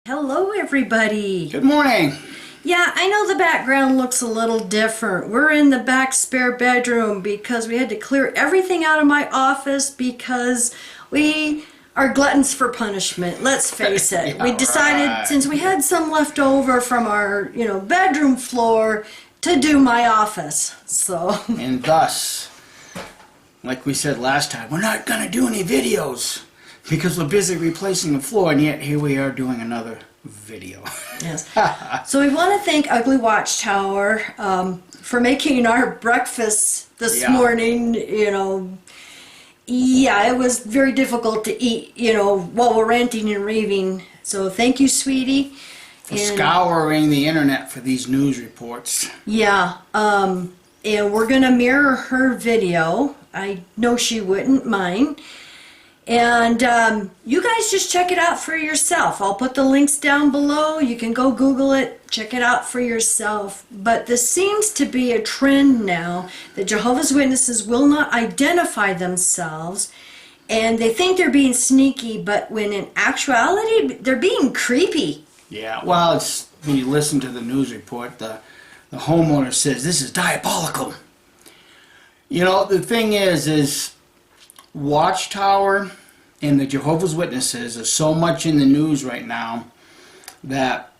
Hello, everybody. Good morning. Yeah, I know the background looks a little different. We're in the back spare bedroom because we had to clear everything out of my office because we are gluttons for punishment. Let's face it. Yeah, We decided right. since we had some left over from our, bedroom floor to do my office. So, And thus, like we said last time, we're not going to do any videos because we're busy replacing the floor, and yet here we are doing another video. yes. So we want to thank Ugly Watchtower for making our breakfast this Yeah. morning. Yeah, it was very difficult to eat, while we're ranting and raving. So thank you, sweetie. For scouring the internet for these news reports. Yeah, and we're going to mirror her video. I know she wouldn't mind. And you guys just check it out for yourself. I'll put the links down below. You can go Google it, check it out for yourself. But this seems to be a trend now that Jehovah's Witnesses will not identify themselves. And they think they're being sneaky, but when in actuality, they're being creepy. Yeah, well, it's when you listen to the news report, the homeowner says this is diabolical. The thing is Watchtower and the Jehovah's Witnesses are so much in the news right now that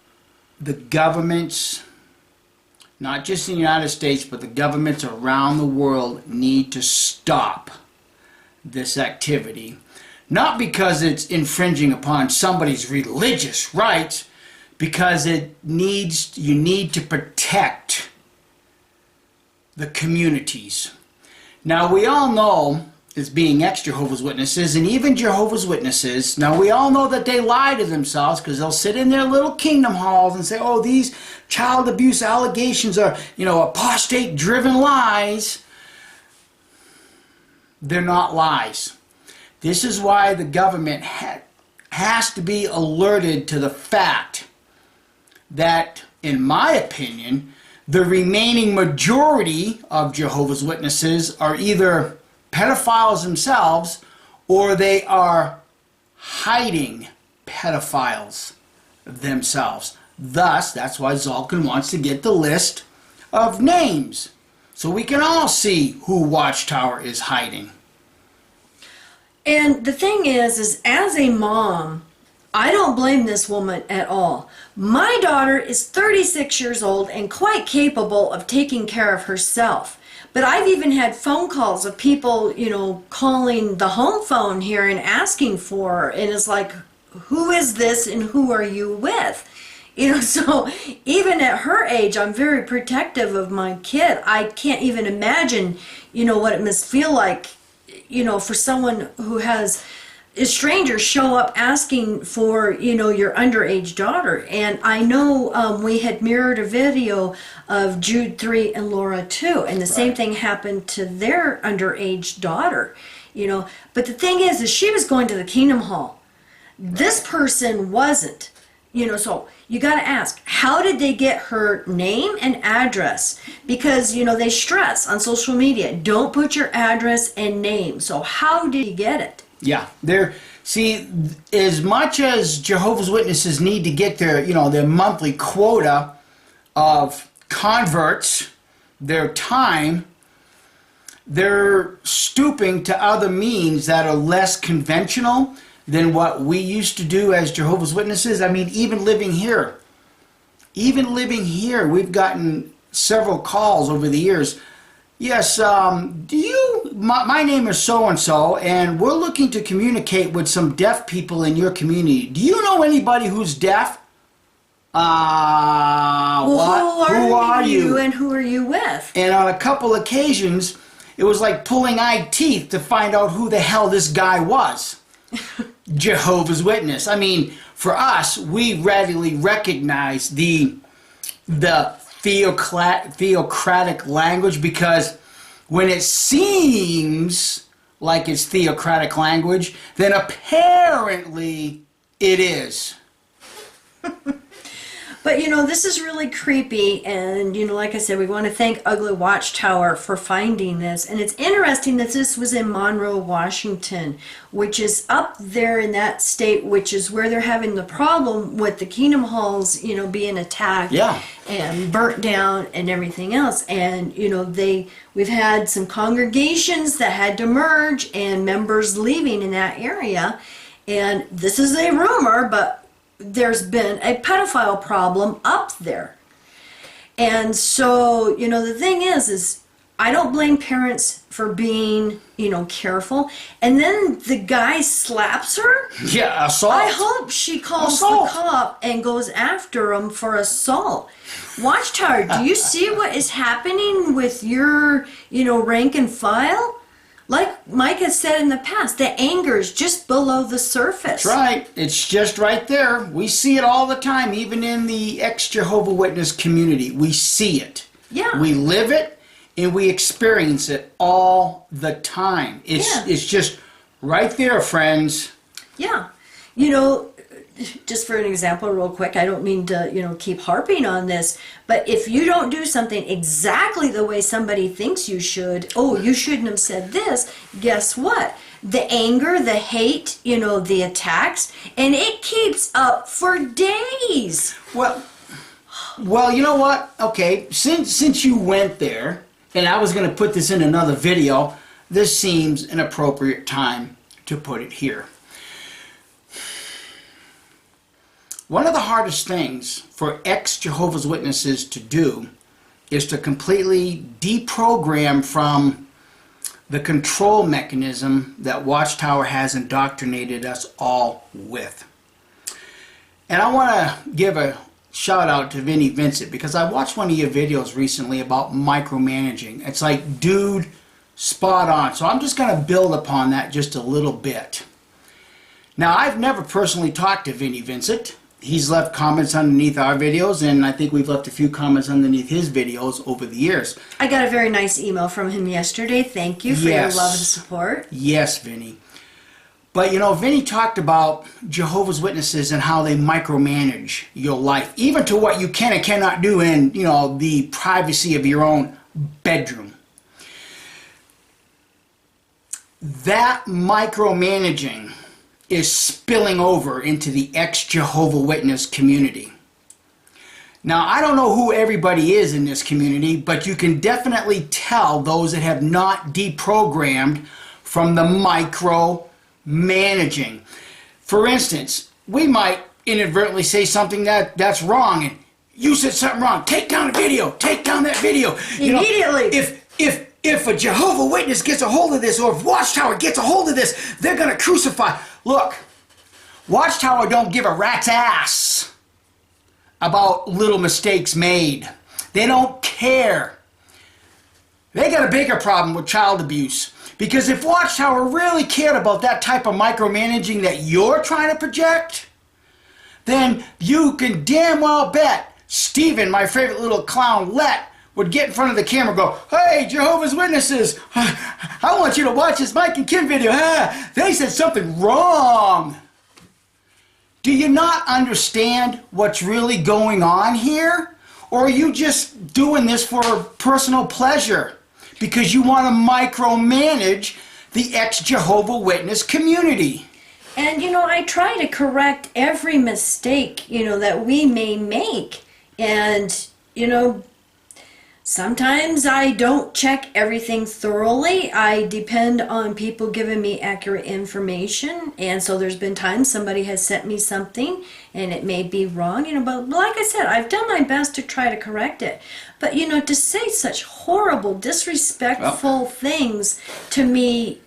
the governments, not just in the United States, but the governments around the world need to stop this activity. Not because it's infringing upon somebody's religious rights, because you need to protect the communities. Now, we all know, as being ex-Jehovah's Witnesses, and even Jehovah's Witnesses, now we all know that they lie to themselves because they'll sit in their little kingdom halls and say, oh, these child abuse allegations are, apostate-driven lies. They're not lies. This is why the government has to be alerted to the fact that, in my opinion, the remaining majority of Jehovah's Witnesses are either pedophiles themselves or they are hiding pedophiles themselves. Thus, that's why Zolkin wants to get the list of names so we can all see who Watchtower is hiding. And the thing is as a mom, I don't blame this woman at all. My daughter is 36 years old and quite capable of taking care of herself. But I've even had phone calls of people, calling the home phone here and asking for her. And it's like, who is this and who are you with? So even at her age, I'm very protective of my kid. I can't even imagine, what it must feel like, for someone who has strangers show up asking for, your underage daughter. And I know we had mirrored a video of Jude 3 and Laura 2, and the same thing happened to their underage daughter, But the thing is she was going to the Kingdom Hall. This person wasn't, so you got to ask, how did they get her name and address? Because, they stress on social media, don't put your address and name. So how did you get it? Yeah, as much as Jehovah's Witnesses need to get their monthly quota of converts, their time, they're stooping to other means that are less conventional than what we used to do as Jehovah's Witnesses. I mean, even living here, we've gotten several calls over the years. Yes, my name is so-and-so, and we're looking to communicate with some deaf people in your community. Do you know anybody who's deaf? Well, who are you and who are you with? And on a couple occasions, it was like pulling eye teeth to find out who the hell this guy was. Jehovah's Witness. I mean, for us, we readily recognize the theocratic language, because when it seems like it's theocratic language, then apparently it is. But this is really creepy, and like I said, we want to thank Ugly Watchtower for finding this. And it's interesting that this was in Monroe, Washington, which is up there in that state, which is where they're having the problem with the Kingdom Halls, being attacked and burnt down and everything else. And we've had some congregations that had to merge and members leaving in that area. And this is a rumor, but there's been a pedophile problem up there. And so, the thing is I don't blame parents for being, careful. And then the guy slaps her. Yeah, assault. I hope she calls the cop and goes after him for assault. Watchtower, do you see what is happening with your, rank and file? Like Mike has said in the past, the anger is just below the surface. That's right. It's just right there. We see it all the time, even in the ex-Jehovah's Witness community. We see it. Yeah. We live it, and we experience it all the time. It's just right there, friends. Yeah. Just for an example real quick, I don't mean to, keep harping on this, but if you don't do something exactly the way somebody thinks you should, you shouldn't have said this, guess what? The anger, the hate, the attacks, and it keeps up for days. Well, you know what? Okay, since you went there, and I was going to put this in another video, this seems an appropriate time to put it here. One of the hardest things for ex-Jehovah's Witnesses to do is to completely deprogram from the control mechanism that Watchtower has indoctrinated us all with. And I want to give a shout out to Vinnie Vincent, because I watched one of your videos recently about micromanaging. It's like, dude, spot on. So I'm just going to build upon that just a little bit. Now, I've never personally talked to Vinnie Vincent. He's left comments underneath our videos, and I think we've left a few comments underneath his videos over the years. I got a very nice email from him yesterday. Thank you for your love and support. Yes, Vinnie. But Vinnie talked about Jehovah's Witnesses and how they micromanage your life, even to what you can and cannot do in, the privacy of your own bedroom. That micromanaging is spilling over into the ex-Jehovah's Witness community. Now, I don't know who everybody is in this community, but you can definitely tell those that have not deprogrammed from the micromanaging. For instance, we might inadvertently say something that's wrong, and you said something wrong. Take down the video. Take down that video. Immediately. If a Jehovah's Witness gets a hold of this, or if Watchtower gets a hold of this, they're going to crucify. Look, Watchtower don't give a rat's ass about little mistakes made. They don't care. They got a bigger problem with child abuse. Because if Watchtower really cared about that type of micromanaging that you're trying to project, then you can damn well bet Steven, my favorite little clownlet, would get in front of the camera and go, "Hey, Jehovah's Witnesses, I want you to watch this Mike and Kim video. They said something wrong." Do you not understand what's really going on here? Or are you just doing this for personal pleasure because you want to micromanage the ex-Jehovah's Witness community? And I try to correct every mistake, that we may make. And, sometimes I don't check everything thoroughly. I depend on people giving me accurate information. And so there's been times somebody has sent me something and it may be wrong, but like I said, I've done my best to try to correct it. But, to say such horrible, disrespectful things to me,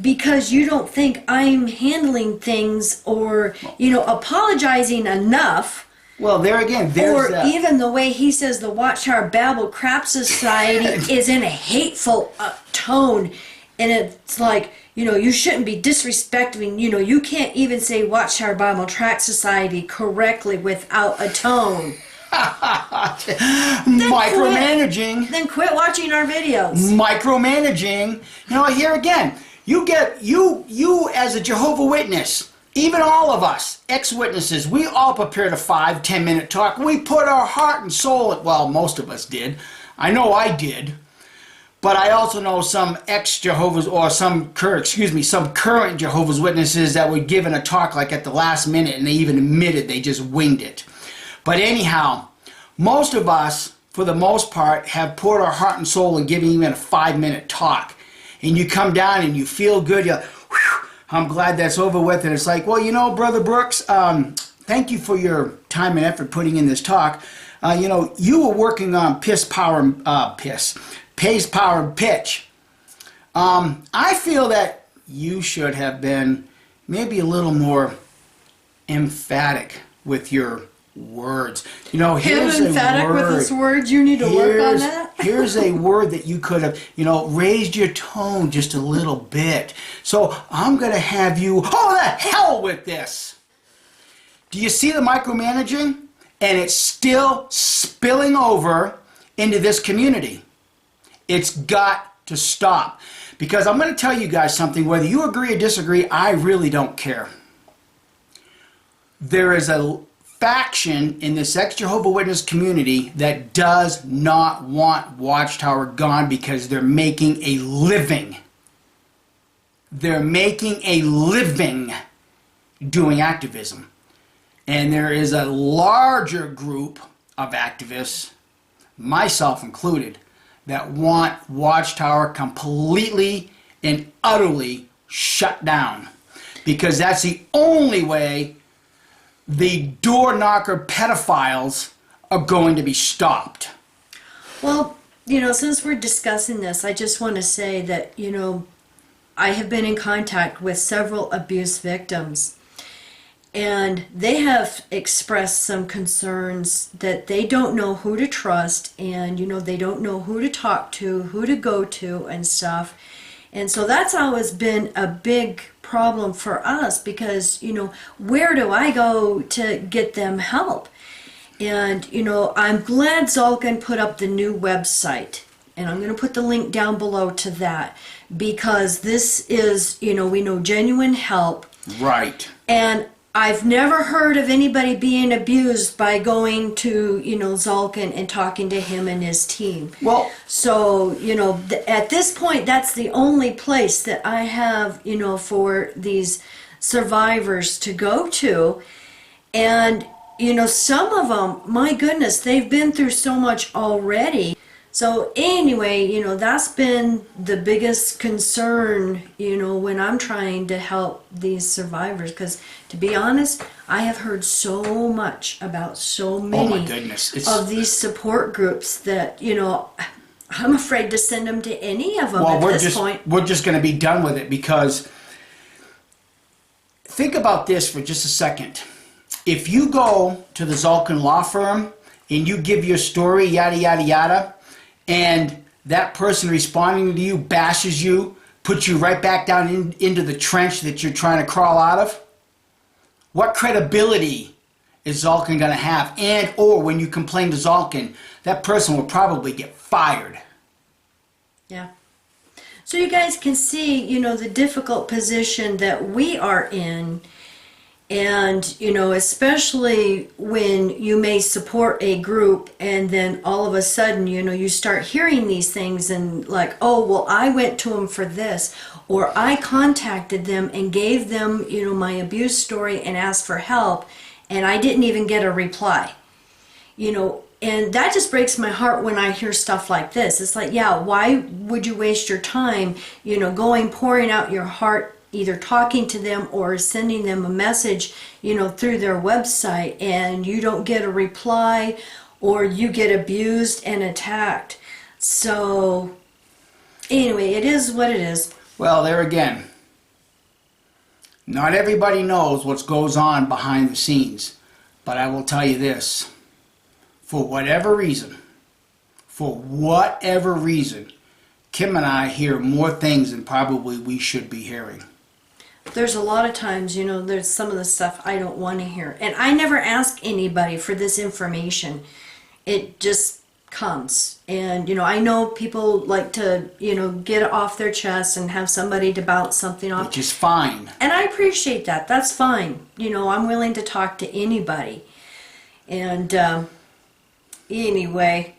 because you don't think I'm handling things or, apologizing enough. Well, there again, there's or even the way he says the Watchtower Bible Crap Society is in a hateful tone. And it's like, you shouldn't be disrespecting, you can't even say Watchtower Bible Tract Society correctly without a tone. Micromanaging. Then quit watching our videos. Micromanaging. Here again, you as a Jehovah's Witness, Even all of us, ex-witnesses, we all prepared a 5-10 minute talk. We put our heart and soul in, well, most of us did. I know I did. But I also know some ex-Jehovah's, or some current Jehovah's Witnesses that were given a talk like at the last minute, and they even admitted they just winged it. But anyhow, most of us, for the most part, have poured our heart and soul in giving even a 5-minute talk. And you come down and you feel good. You're like, whew, I'm glad that's over with. And it's like, well, you know, Brother Brooks, thank you for your time and effort putting in this talk. You know, you were working on pace, power, and pitch. I feel that you should have been maybe a little more emphatic with your words. You know, here's emphatic a word. with his words. You need to work on that. Here's a word that you could have, you know, raised your tone just a little bit. So I'm going to have you, oh, the hell with this. Do you see the micromanaging? And it's still spilling over into this community. It's got to stop. Because I'm going to tell you guys something, whether you agree or disagree, I really don't care. There is a faction in this ex-Jehovah's Witness community that does not want Watchtower gone because they're making a living. They're making a living doing activism. And there is a larger group of activists, myself included, that want Watchtower completely and utterly shut down. Because that's the only way the door knocker pedophiles are going to be stopped. Well, you know, since we're discussing this, I just want to say that, you know, I have been in contact with several abuse victims, and they have expressed some concerns that they don't know who to trust, and, you know, they don't know who to talk to, who to go to, and stuff. And so that's always been a big problem for us because, you know, where do I go to get them help? And, you know, I'm glad Zolkin put up the new website. And I'm going to put the link down below to that because this is, you know, we know genuine help. Right. And I've never heard of anybody being abused by going to, you know, Zolkin and talking to him and his team. Well, so, you know, at this point, that's the only place that I have, you know, for these survivors to go to. And, you know, some of them, my goodness, they've been through so much already. So anyway, you know, that's been the biggest concern, you know, when I'm trying to help these survivors. Because to be honest, I have heard so much about so many of these support groups that, you know, I'm afraid to send them to any of them at this point. We're just going to be done with it because think about this for just a second. If you go to the Zolkin law firm and you give your story, yada, yada, yada, and that person responding to you bashes you, puts you right back down into the trench that you're trying to crawl out of, what credibility is Zolkin going to have? And or when you complain to Zolkin, that person will probably get fired. Yeah. So you guys can see, you know, the difficult position that we are in. And, you know, especially when you may support a group and then all of a sudden, you know, you start hearing these things and like, oh, well, I went to them for this, or I contacted them and gave them, you know, my abuse story and asked for help, and I didn't even get a reply. You know, and that just breaks my heart when I hear stuff like this. It's like, yeah, why would you waste your time, you know, pouring out your heart, either talking to them or sending them a message, you know, through their website, and you don't get a reply, or you get abused and attacked. So anyway, it is what it is. Well, there again, not everybody knows what goes on behind the scenes, but I will tell you this, for whatever reason, Kim and I hear more things than probably we should be hearing. There's a lot of times, you know, there's some of the stuff I don't want to hear. And I never ask anybody for this information. It just comes. And, I know people like to, get it off their chest and have somebody to bounce something off. Which is fine. And I appreciate that. That's fine. I'm willing to talk to anybody. And anyway,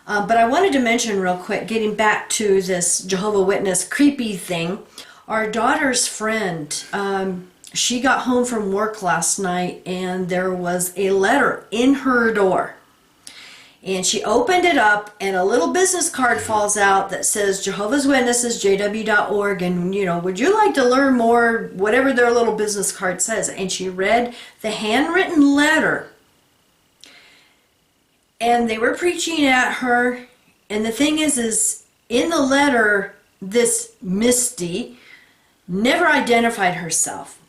but I wanted to mention real quick, getting back to this Jehovah's Witness creepy thing, our daughter's friend, she got home from work last night and there was a letter in her door. And she opened it up and a little business card falls out that says Jehovah's Witnesses, jw.org, and would you like to learn more, whatever their little business card says. And she read the handwritten letter. And they were preaching at her. And the thing is in the letter, this Misty never identified herself.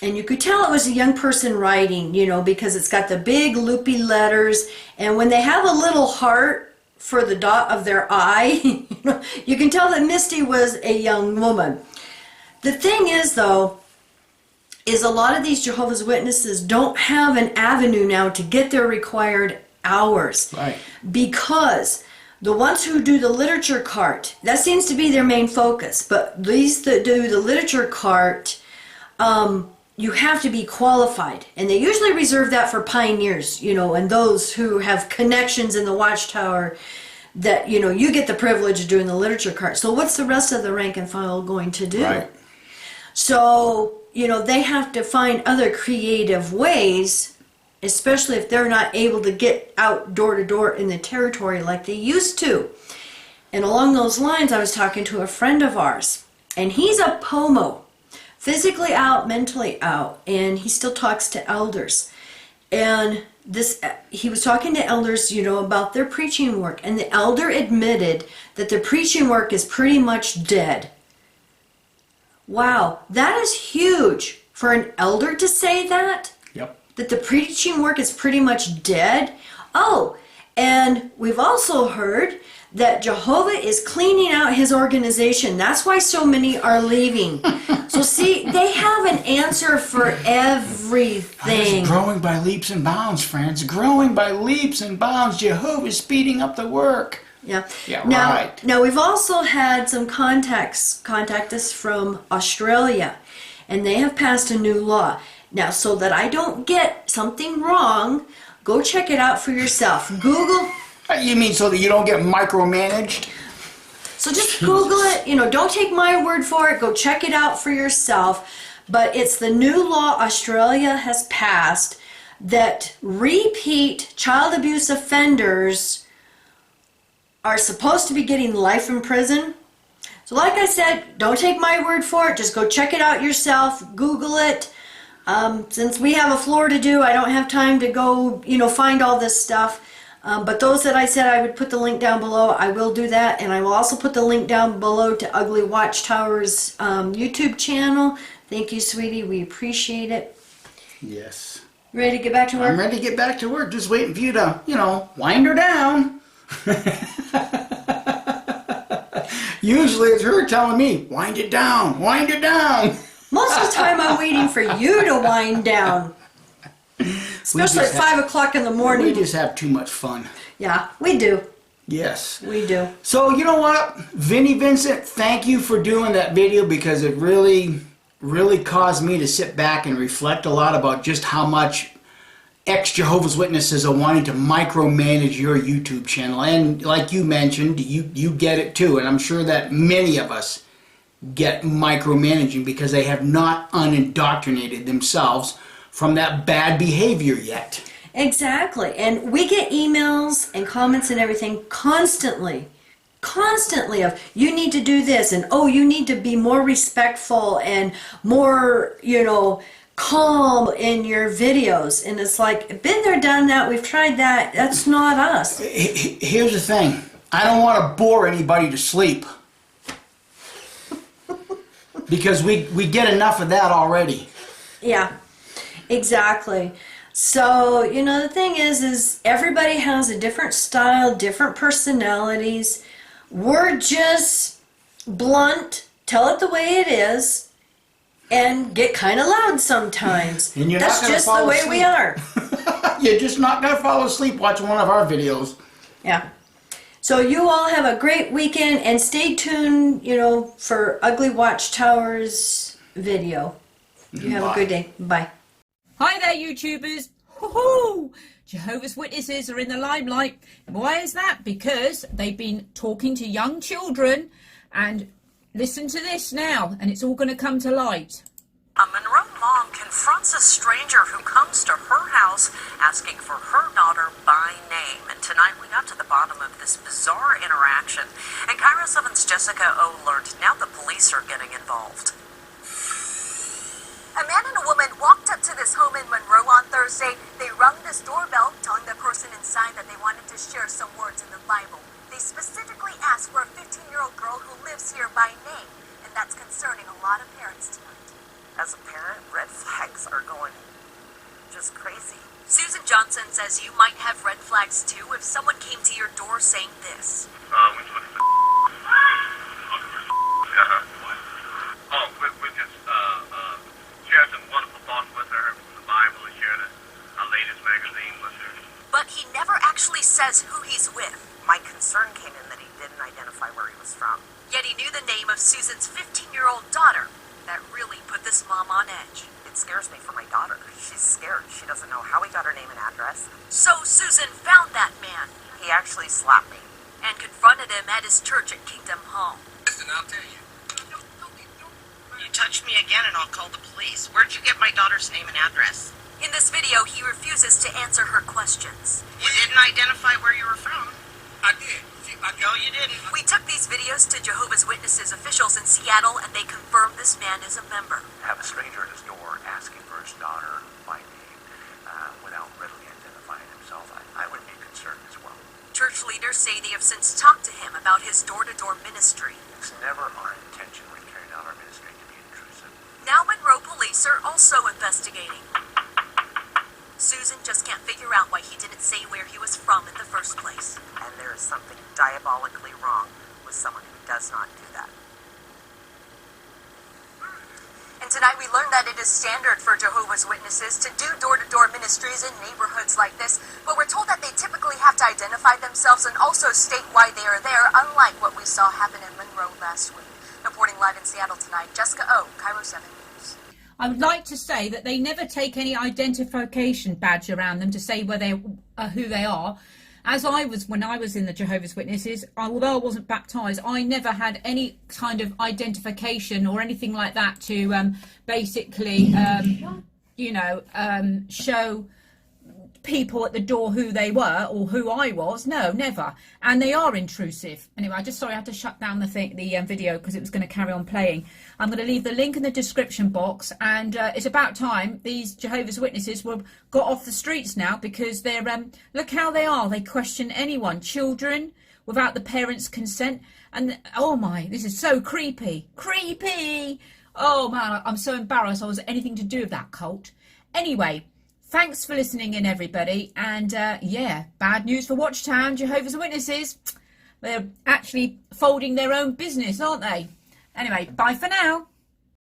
And you could tell it was a young person writing, because it's got the big loopy letters. And when they have a little heart for the dot of their eye, you can tell that Misty was a young woman. The thing is, though, is a lot of these Jehovah's Witnesses don't have an avenue now to get their required hours. Right. Because the ones who do the literature cart, that seems to be their main focus. But these that do the literature cart, you have to be qualified. And they usually reserve that for pioneers, and those who have connections in the watchtower that, you get the privilege of doing the literature cart. So what's the rest of the rank and file going to do? Right. So, they have to find other creative ways, especially if they're not able to get out door to door in the territory like they used to. And along those lines, I was talking to a friend of ours, and he's a POMO, physically out, mentally out, and he still talks to elders. And he was talking to elders, about their preaching work, and the elder admitted that the preaching work is pretty much dead. Wow, that is huge for an elder to say that. Yep. That the preaching work is pretty much dead. Oh, and we've also heard that Jehovah is cleaning out his organization. That's why so many are leaving. So see, they have an answer for everything. It's growing by leaps and bounds, friends. Growing by leaps and bounds. Jehovah is speeding up the work. Yeah. Yeah, now, right. Now we've also had some contact us from Australia, and they have passed a new law. Now, so that I don't get something wrong, go check it out for yourself. Google. You mean so that you don't get micromanaged? So just Google it. Don't take my word for it. Go check it out for yourself. But it's the new law Australia has passed that repeat child abuse offenders are supposed to be getting life in prison. So like I said, don't take my word for it. Just go check it out yourself. Google it. Since we have a floor to do, I don't have time to go, find all this stuff. But those that I said I would put the link down below, I will do that. And I will also put the link down below to Ugly Watchtower's YouTube channel. Thank you, sweetie. We appreciate it. Yes. Ready to get back to work? I'm ready to get back to work. Just waiting for you to, wind her down. Usually it's her telling me, wind it down, wind it down. Most of the time I'm waiting for you to wind down. Especially at 5 o'clock in the morning. We just have too much fun. Yeah, we do. Yes. We do. So, you know what? Vinnie Vincent, thank you for doing that video because it really caused me to sit back and reflect a lot about just how much ex-Jehovah's Witnesses are wanting to micromanage your YouTube channel. And like you mentioned, you get it too. And I'm sure that many of us get micromanaging because they have not unindoctrinated themselves from that bad behavior yet. Exactly. And we get emails and comments and everything constantly of, you need to do this, and oh, you need to be more respectful and more, calm in your videos. And it's like, been there, done that, we've tried that. That's not us. Here's the thing. I don't want to bore anybody to sleep. Because we get enough of that already. Yeah, exactly. So, the thing is everybody has a different style, different personalities. We're just blunt, tell it the way it is, and get kind of loud sometimes. And that's just the way we are. You're just not going to fall asleep watching one of our videos. Yeah. So you all have a great weekend and stay tuned, for Ugly Watchtowers video. You have a good day. Bye. Hi there, YouTubers. Hoo-hoo! Jehovah's Witnesses are in the limelight. Why is that? Because they've been talking to young children, and listen to this now, and it's all going to come to light. A Monroe mom confronts a stranger who comes to her house asking for her daughter by name. And tonight we got to the bottom of this bizarre interaction. And Cairo 7's Jessica O learned now the police are getting involved. A man and a woman walked up to this home in Monroe on Thursday. They rung this doorbell, telling the person inside that they wanted to share some words in the Bible. They specifically asked for a 15-year-old girl who lives here by name, and that's concerning a lot of parents tonight. As a parent, red flags are going just crazy. Susan Johnson says you might have red flags too if someone came to your door saying this. We just shared some wonderful thoughts with her from the Bible and shared our latest magazine with her. But he never actually says who he's with. My concern came in that he didn't identify where he was from. Yet he knew the name of Susan's 15-year-old daughter. That really put this mom on edge. It scares me for my daughter. She's scared. She doesn't know how he got her name and address. So Susan found that man. He actually slapped me. And confronted him at his church at Kingdom Hall. Listen, I'll tell you. You touch me again and I'll call the police. Where'd you get my daughter's name and address? In this video, he refuses to answer her questions. You didn't identify where you were from. I did. No, you didn't. We took these videos to Jehovah's Witnesses officials in Seattle, and they confirmed this man is a member. Have a stranger at his door asking for his daughter by name without readily identifying himself, I would be concerned as well. Church leaders say they have since talked to him about his door-to-door ministry. It's never our intention when carrying out our ministry to be intrusive. Now Monroe police are also investigating. Susan just can't figure out why he didn't say where he was from in the first place. And there is something diabolically wrong with someone who does not do that. And tonight we learned that it is standard for Jehovah's Witnesses to do door-to-door ministries in neighborhoods like this, but we're told that they typically have to identify themselves and also state why they are there, unlike what we saw happen in Monroe last week. Reporting live in Seattle tonight, Jessica O, Cairo 7 News. I would like to say that they never take any identification badge around them to say where they who they are. As when I was in the Jehovah's Witnesses, although I wasn't baptized, I never had any kind of identification or anything like that to basically, show people at the door who they were or who I was. No, never. And they are intrusive. Anyway, I had to shut down the video because it was going to carry on playing. I'm going to leave the link in the description box, and it's about time these Jehovah's Witnesses got off the streets now, because they're look how they are. They question anyone, children, without the parents' consent. And oh my, this is so creepy. Oh man, I'm so embarrassed I was anything to do with that cult. Anyway, thanks for listening in, everybody. And bad news for Watchtown. Jehovah's Witnesses, they're actually folding their own business, aren't they? Anyway, bye for now.